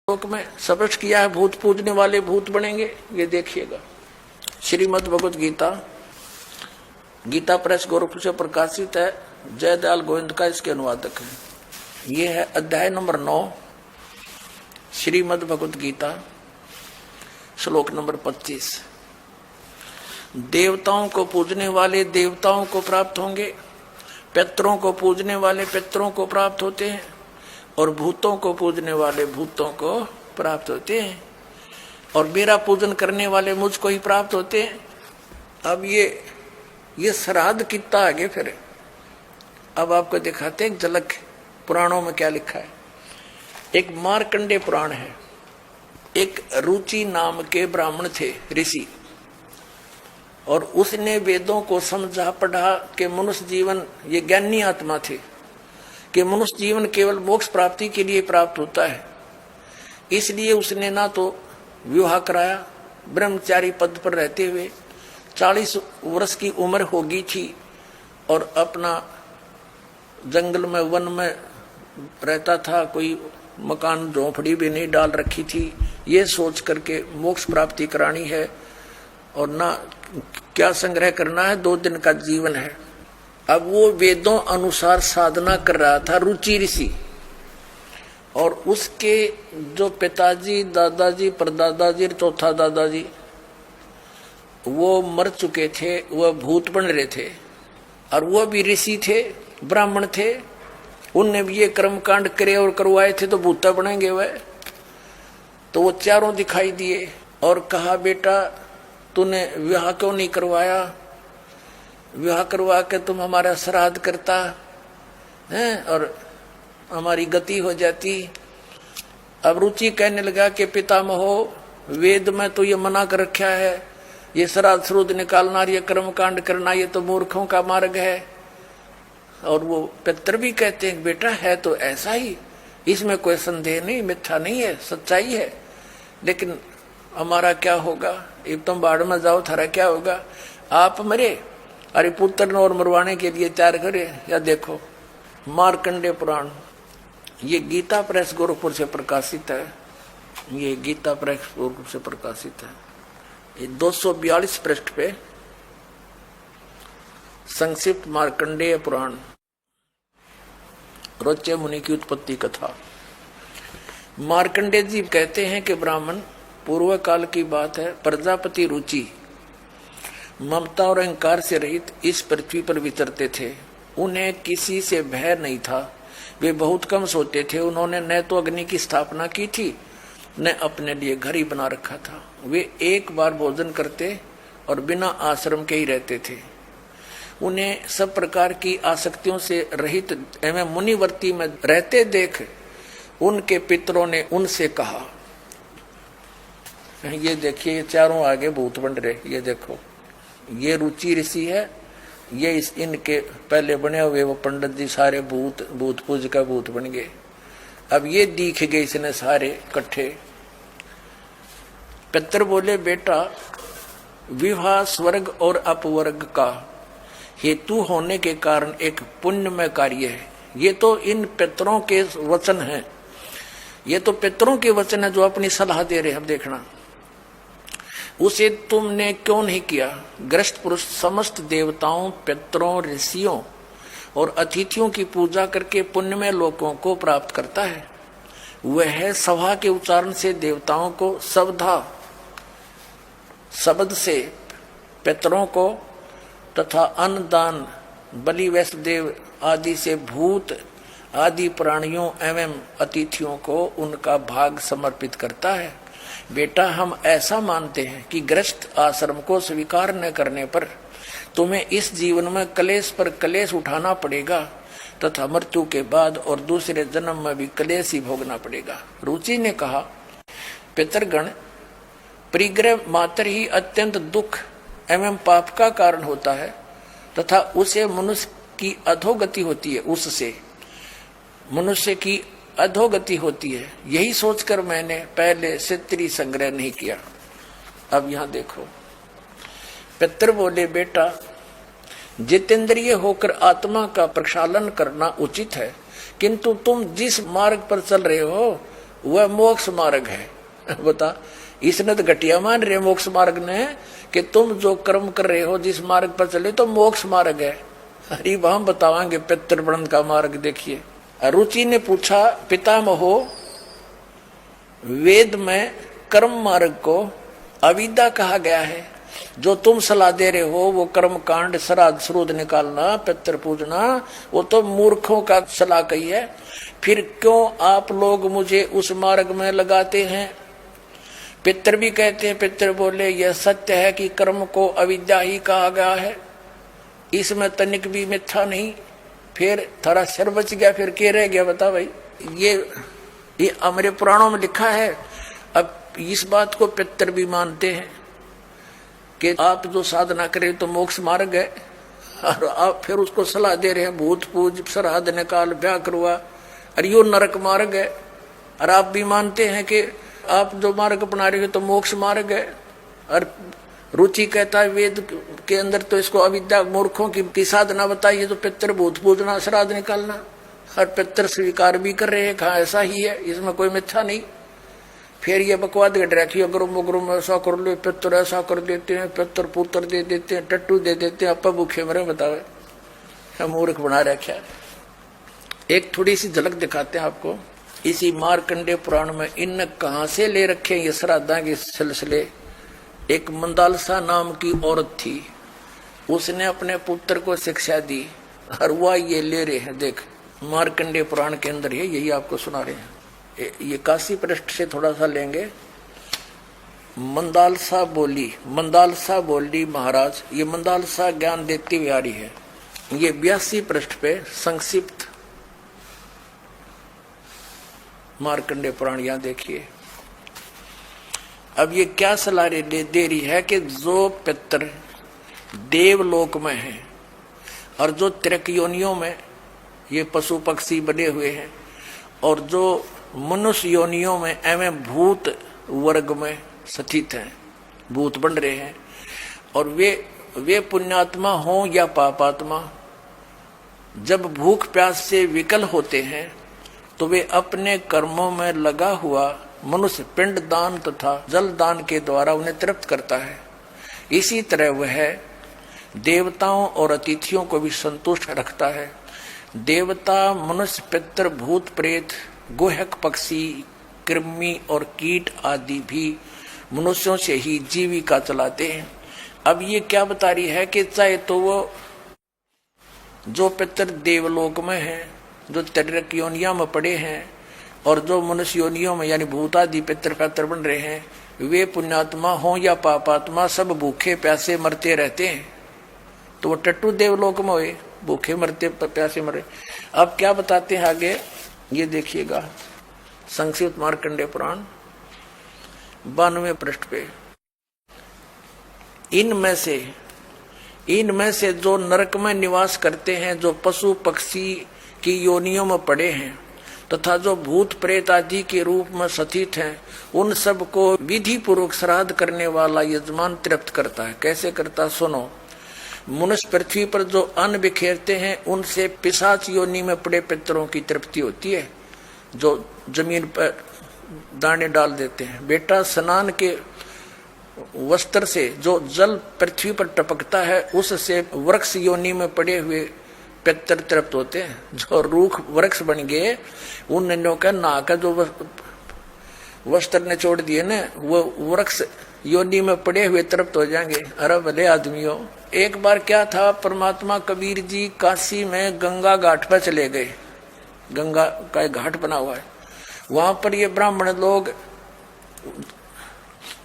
लोक में स्पष्ट किया है, भूत पूजने वाले भूत बनेंगे। ये देखिएगा, श्रीमद् भगवत गीता, गीता प्रेस गोरखपुर से प्रकाशित है, जयदयाल गोविंद का इसके अनुवादक है। ये है अध्याय नंबर 9, श्रीमद् भगवत गीता, श्लोक नंबर 25। देवताओं को पूजने वाले देवताओं को प्राप्त होंगे, पितरों को पूजने वाले पितरों को प्राप्त होते हैं, और भूतों को पूजने वाले भूतों को प्राप्त होते हैं, और मेरा पूजन करने वाले मुझको ही प्राप्त होते हैं। अब ये श्राद्ध कितना आगे फिर अब आपको दिखाते हैं झलक पुराणों में क्या लिखा है। एक मार्कंडेय पुराण है। एक रुचि नाम के ब्राह्मण थे, ऋषि, और उसने वेदों को समझा पढ़ा कि मनुष्य जीवन, ये ज्ञानी आत्मा थे कि मनुष्य जीवन केवल मोक्ष प्राप्ति के लिए प्राप्त होता है। इसलिए उसने ना तो विवाह कराया, ब्रह्मचारी पद पर रहते हुए 40 वर्ष की उम्र होगी थी, और अपना जंगल में वन में रहता था, कोई मकान झोंपड़ी भी नहीं डाल रखी थी, ये सोच करके मोक्ष प्राप्ति करानी है और ना क्या संग्रह करना है, 2 दिन का जीवन है। अब वो वेदों अनुसार साधना कर रहा था, रुचि ऋषि, और उसके जो पिताजी, दादाजी, परदादाजी, चौथा दादाजी वो मर चुके थे, वह भूत बन रहे थे, और वह भी ऋषि थे, ब्राह्मण थे, उनने भी ये कर्मकांड करे और करवाए थे, तो भूता बनेंगे वह। तो वो चारों दिखाई दिए और कहा, बेटा तूने विवाह क्यों नहीं करवाया? विवाह करवा के तुम हमारा श्राद्ध करता है और हमारी गति हो जाती। अब रुचि कहने लगा कि पितामहो, वेद में तो ये मना कर रखा है, ये श्राद्ध श्रुद्ध निकालना, ये कर्मकांड करना, ये तो मूर्खों का मार्ग है। और वो पितर भी कहते हैं, बेटा है तो ऐसा ही, इसमें कोई संदेह नहीं, मिथ्या नहीं है, सच्चाई है, लेकिन हमारा क्या होगा? एक तुम बाढ़ में जाओ, थारा क्या होगा? आप मरे, अरे पुत्र और मरवाने के लिए तैयार करे। या देखो मार्कंडेय पुराण, ये गीता प्रेस गोरखपुर से प्रकाशित है, ये गीता प्रेस गोरखपुर से प्रकाशित है। ये 242 पृष्ठ पे संक्षिप्त मार्कंडेय पुराण, रोचे मुनि की उत्पत्ति कथा। मार्कंडेय जी कहते हैं कि ब्राह्मण, पूर्व काल की बात है, प्रजापति रुचि ममता और अहंकार से रहित इस पृथ्वी पर विचरते थे। उन्हें किसी से भय नहीं था, वे बहुत कम सोते थे। उन्होंने न तो अग्नि की स्थापना की थी, न अपने लिए घर ही बना रखा था। वे एक बार भोजन करते और बिना आश्रम के ही रहते थे। उन्हें सब प्रकार की आसक्तियों से रहित एवं मुनिवर्ती में रहते देख उनके पितरों ने उनसे कहा, ये देखिए, ये चारों आगे भूत बन रहे, ये देखो, ये रुचि ऋषि है, ये इनके पहले बने हुए वो पंडित जी सारे भूत पूज का भूत बन गए। अब ये दिख गए इसने सारे इकट्ठे। पितर बोले, बेटा विवाह स्वर्ग और अपवर्ग का हेतु होने के कारण एक पुण्यमय कार्य है। ये तो इन पितरों के वचन हैं, ये तो पितरों के वचन है जो अपनी सलाह दे रहे हैं। अब देखना, उसे तुमने क्यों नहीं किया? ग्रस्त पुरुष समस्त देवताओं, पितरों, ऋषियों और अतिथियों की पूजा करके पुण्यमय लोकों को प्राप्त करता है। वह सभा के उच्चारण से देवताओं को, सवधा शब्द से पितरों को तथा अन्नदान, बलि, वैष्णदेव आदि से भूत आदि प्राणियों एवं अतिथियों को उनका भाग समर्पित करता है। बेटा, हम ऐसा मानते हैं कि गृहस्थ आश्रम को स्वीकार न करने पर तुम्हें इस जीवन में कलेश पर कलेश उठाना पड़ेगा तथा मृत्यु के बाद और दूसरे जन्म में भी कलेश ही भोगना पड़ेगा। रुचि ने कहा, पितरगण, परिग्रह मात्र ही अत्यंत दुख एवं पाप का कारण होता है तथा उसे मनुष्य की अधोगति होती है, उससे मनुष्य की अधोगति होती है। यही सोचकर मैंने पहले क्षत्रिय संग्रह नहीं किया। अब यहां देखो, पितर बोले, बेटा जितेंद्रिय होकर आत्मा का प्रक्षालन करना उचित है, किंतु तुम जिस मार्ग पर चल रहे हो वह मोक्ष मार्ग है। बता, इसने तो घटिया मान रहे मोक्ष मार्ग ने कि तुम जो कर्म कर रहे हो जिस मार्ग पर चले तो मोक्ष मार्ग है। अरे हम बतावांगे पितृवर्ण का मार्ग। देखिए, रुचि ने पूछा, पितामहो, वेद में कर्म मार्ग को अविद्या कहा गया है, जो तुम सलाह दे रहे हो वो कर्म कांड, श्राद्ध श्रुद्ध निकालना, पितृ पूजना, वो तो मूर्खों का सलाह कही है। फिर क्यों आप लोग मुझे उस मार्ग में लगाते हैं? पितृ भी कहते हैं, पितृ बोले यह सत्य है कि कर्म को अविद्या ही कहा गया है, इसमें तनिक भी मिथ्या नहीं। फिर थारा सिर बच गया, फिर क्या रह गया बता भाई। ये हमारे पुराणों में लिखा है। अब इस बात को पितृ भी मानते हैं कि आप जो साधना करें तो मोक्ष मार्ग है, और आप फिर उसको सलाह दे रहे हैं भूत पूज, श्राद्ध निकाल, ब्याह करवा, और यो नरक मार्ग है। और आप भी मानते हैं कि आप जो मार्ग अपना रहे हो तो मोक्ष मार्ग है। और रुचि कहता है वेद के अंदर तो इसको अविद्या मूर्खों की साधना बताइए, तो पितृ भूत पूजना, श्राद्ध निकालना, और पितृ स्वीकार भी कर रहे हैं, कहा ऐसा ही है, इसमें कोई मिथ्या नहीं। फिर ये बकवाद गट रखी, अगर मुगरुम ऐसा कर लो, पितृ ऐसा कर देते हैं, पितृ पुत्र दे देते हैं, टट्टू दे देते हैं, अपा भूखे मरे, बतावे मूर्ख बना रखा है। एक थोड़ी सी झलक दिखाते हैं आपको इसी मार्कंडेय पुराण में। इन कहां से ले रखे ये श्राद्धा के सिलसिले। एक मंदालसा नाम की औरत थी, उसने अपने पुत्र को शिक्षा दी, और वह ये ले रहे हैं। देख, मार्कंडेय पुराण के अंदर है, यही आपको सुना रहे हैं। ये काशी पृष्ठ से थोड़ा सा लेंगे। मंदालसा बोली महाराज, ये मंदालसा ज्ञान देती हुई आ रही है। ये 82 पृष्ठ पे संक्षिप्त मार्कंडेय पुराण, यहां देखिए। अब ये क्या सलाह दे रही है कि जो पितर देवलोक में है और जो त्रिक योनियों में ये पशु पक्षी बने हुए हैं, और जो मनुष्य योनियों में एवं भूत वर्ग में स्थित हैं, भूत बन रहे हैं, और वे पुण्यात्मा हो या पापात्मा, जब भूख प्यास से विकल होते हैं तो वे अपने कर्मों में लगा हुआ मनुष्य पिंड दान तथा जल दान के द्वारा उन्हें तृप्त करता है। इसी तरह वह देवताओं और अतिथियों को भी संतुष्ट रखता है। देवता, मनुष्य, पितृ, भूत, प्रेत, गुहक, पक्षी, कृमि और कीट आदि भी मनुष्यों से ही जीविका चलाते हैं। अब ये क्या बता रही है कि चाहे तो वो जो पितृ देवलोक में है, जो त्रिक योनिया में पड़े हैं, और जो मनुष्य योनियों में यानी भूतादि पितृ पैतृ बन रहे हैं, वे पुण्यात्मा हो या पापात्मा, सब भूखे प्यासे मरते रहते हैं। तो वो टट्टू देवलोक में हुए, भूखे मरते प्यासे मरे। अब क्या बताते हैं आगे, ये देखिएगा संक्षिप्त मार्कंडेय पुराण 92 पृष्ठ पे। इनमें से जो नरक में निवास करते हैं, जो पशु पक्षी की योनियों में पड़े हैं, तथा जो भूत प्रेत आदि के रूप में स्थित हैं, उन सब को विधि पूर्वक श्राद्ध करने वाला यजमान तृप्त करता है। कैसे करता, सुनो। मनुष्य पृथ्वी पर जो अन्न बिखेरते हैं, उनसे पिशाच योनि में पड़े पितरों की तृप्ति होती है, जो जमीन पर दाने डाल देते हैं। बेटा, स्नान के वस्त्र से जो जल पृथ्वी पर टपकता है, उससे वृक्ष योनि में पड़े हुए पितर तृप्त होते हैं। जो रूख वृक्ष बन गए, उन नन्यों का नहा का जो वस्त्र ने छोड़ दिए ना, वो वृक्ष योनि में पड़े हुए तृप्त हो जाएंगे। अरे भले आदमियों, एक बार क्या था, परमात्मा कबीर जी काशी में गंगा घाट पर चले गए। गंगा का एक घाट बना हुआ है, वहां पर ये ब्राह्मण लोग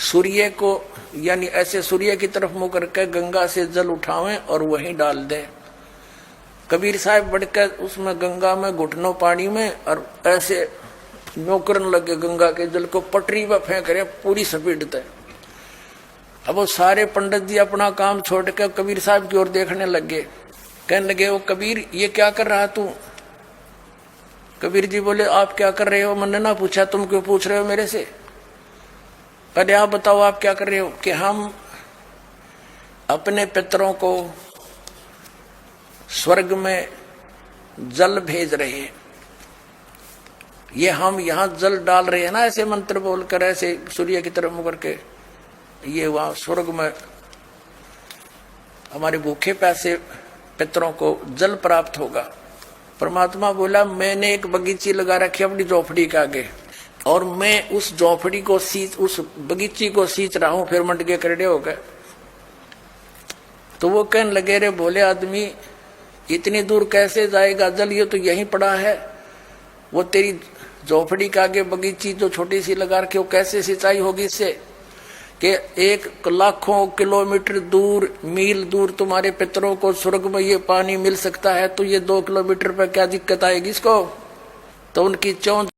सूर्य को यानी ऐसे सूर्य की तरफ मुंह करके गंगा से जल उठावें और वहीं डाल दें। कबीर साहब बढ़कर उसमें गंगा में घुटनों पानी में और ऐसे नौकरन लगे, गंगा के जल को पटरी पर फेंक रहे पूरी स्पीड तक। अब वो सारे पंडित जी अपना काम छोड़कर कबीर साहब की ओर देखने लगे, कहने लगे, वो कबीर ये क्या कर रहा तू? कबीर जी बोले, आप क्या कर रहे हो? मैंने ना पूछा, तुम क्यों पूछ रहे हो मेरे से? पहले आप बताओ आप क्या कर रहे हो? कि हम अपने पितरों को स्वर्ग में जल भेज रहे हैं। ये हम यहाँ जल डाल रहे हैं ना, ऐसे मंत्र बोलकर, ऐसे सूर्य की तरफ मुँह करके, ये वहां स्वर्ग में हमारे भूखे प्यासे पितरों को जल प्राप्त होगा। परमात्मा बोला मैंने एक बगीची लगा रखी अपनी झोपड़ी के आगे, और मैं उस झोपड़ी को उस बगीची को सींच रहा हूं। फिर मंड के करड़े हो गए। तो वो कहने लगे, रे भोले आदमी, इतनी दूर कैसे जाएगा जल, ये तो यहीं पड़ा है। वो तेरी झोपड़ी के आगे बगीची जो छोटी सी लगा रखी, वो कैसे सिंचाई होगी इससे, कि एक लाखों किलोमीटर दूर, मील दूर तुम्हारे पितरों को स्वर्ग में ये पानी मिल सकता है, तो ये 2 किलोमीटर पर क्या दिक्कत आएगी इसको। तो उनकी चौंध